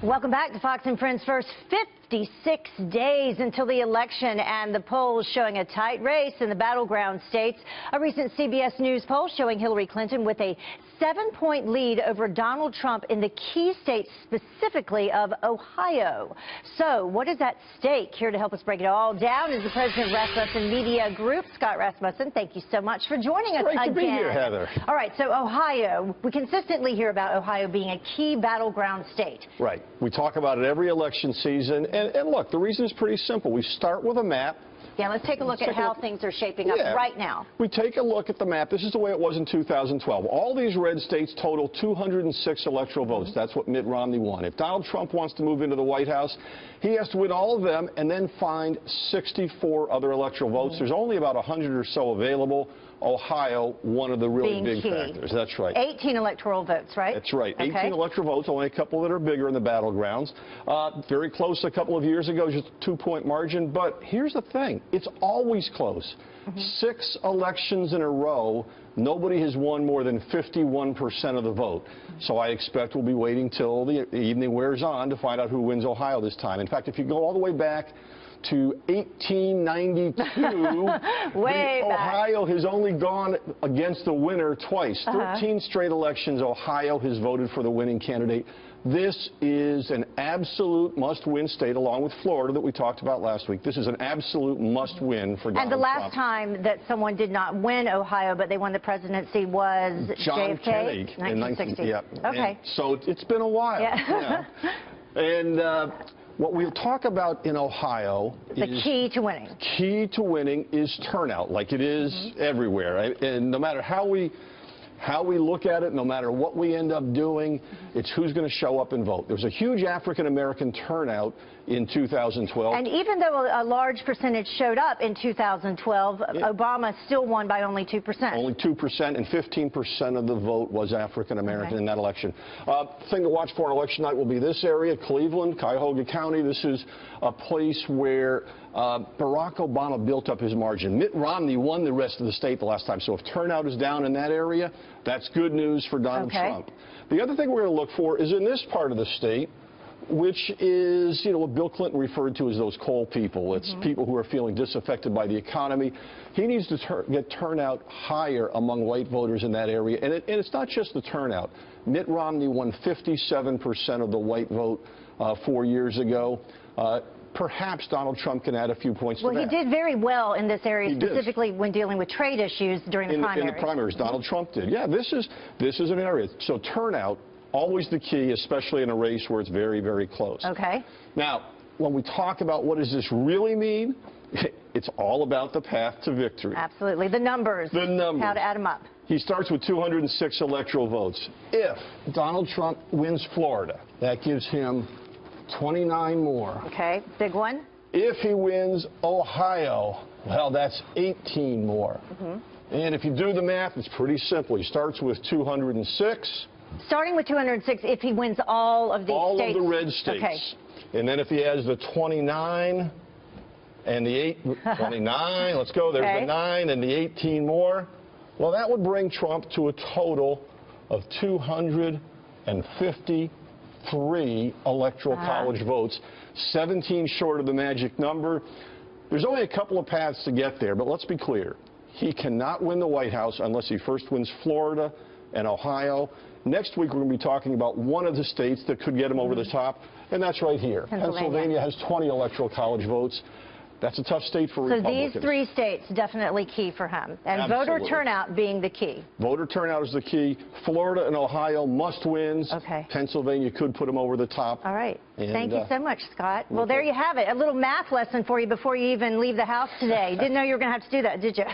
Welcome back to Fox and Friends First. 56 days until the election, and the polls showing a tight race in the battleground states. A recent CBS News poll showing Hillary Clinton with a 7-point lead over Donald Trump in the key states, specifically of Ohio. So what is at stake? Here to help us break it all down is the president of Rasmussen Media Group, Scott Rasmussen. Thank you so much for joining us again. Great to be here, Heather. All right, so Ohio, we consistently hear about Ohio being a key battleground state. Right. We talk about it every election season. And look, the reason is pretty simple. We start with a map. Yeah, let's take a look at how things are shaping up right now. We take a look at the map. This is the way it was in 2012. All these red states total 206 electoral votes. That's what Mitt Romney won. If Donald Trump wants to move into the White House, he has to win all of them and then find 64 other electoral votes. There's only about 100 or so available. Ohio, one of the really big factors. That's right. 18 electoral votes, right? That's right. Okay. 18 electoral votes, only a couple that are bigger in the battlegrounds. Very close a couple of years ago, just a 2-point margin. But here's the thing. It's always close. 6 elections in a row, nobody has won more than 51% of the vote. So I expect we'll be waiting till the evening wears on to find out who wins Ohio this time. In fact, if you go all the way back to 1892, Ohio has only gone against the winner twice. 13 straight elections, Ohio has voted for the winning candidate. This is an absolute must-win state, along with Florida that we talked about last week. This is an absolute must-win for Donald Trump. And the last time that someone did not win Ohio, but they won the presidency was John JFK? Kennedy. 1960. Yeah. Okay. And so it's been a while. Yeah. And what we'll talk about in Ohio is the key to winning. Key to winning is turnout, like it is everywhere. Right? And no matter how we look at it, no matter what we end up doing, it's who's going to show up and vote. There was a huge African-American turnout in 2012. And even though a large percentage showed up in 2012, Obama still won by only 2%. Only 2%, and 15% of the vote was African-American in that election. Thing to watch for on election night will be this area, Cleveland, Cuyahoga County. This is a place where Barack Obama built up his margin. Mitt Romney won the rest of the state the last time. So if turnout is down in that area, that's good news for Donald Trump. The other thing we're going to look for is in this part of the state, which is, you know, what Bill Clinton referred to as those coal people. It's people who are feeling disaffected by the economy. He needs to get turnout higher among white voters in that area. And it's not just the turnout. Mitt Romney won 57% of the white vote 4 years ago. Perhaps Donald Trump can add a few points to that. Well, he did very well in this area, specifically when dealing with trade issues during the primaries. In the primaries, Donald Trump did. Yeah, this is an area. So turnout, always the key, especially in a race where it's very, very close. Okay. Now, when we talk about what does this really mean, it's all about the path to victory. Absolutely. The numbers. The numbers. How to add them up. He starts with 206 electoral votes. If Donald Trump wins Florida, that gives him 29 more. Okay, big one. If he wins Ohio, well, that's 18 more. And if you do the math, it's pretty simple. He starts with 206. Starting with 206 if he wins all of these states. All of the red states. Okay. And then if he has the 29 and the 29, let's go, there's the 9 and the 18 more, well, that would bring Trump to a total of 253 electoral college votes, 17 short of the magic number. There's only a couple of paths to get there, but let's be clear. He cannot win the White House unless he first wins Florida and Ohio. Next week, we're going to be talking about one of the states that could get him over the top, and that's right here. Pennsylvania has 20 electoral college votes. That's a tough state for Republicans. So these 3 states definitely key for him, and voter turnout being the key. Voter turnout is the key. Florida and Ohio must wins. Okay. Pennsylvania could put him over the top. All right. Thank you so much, Scott. Well, there you have it. A little math lesson for you before you even leave the house today. Didn't know you were going to have to do that, did you?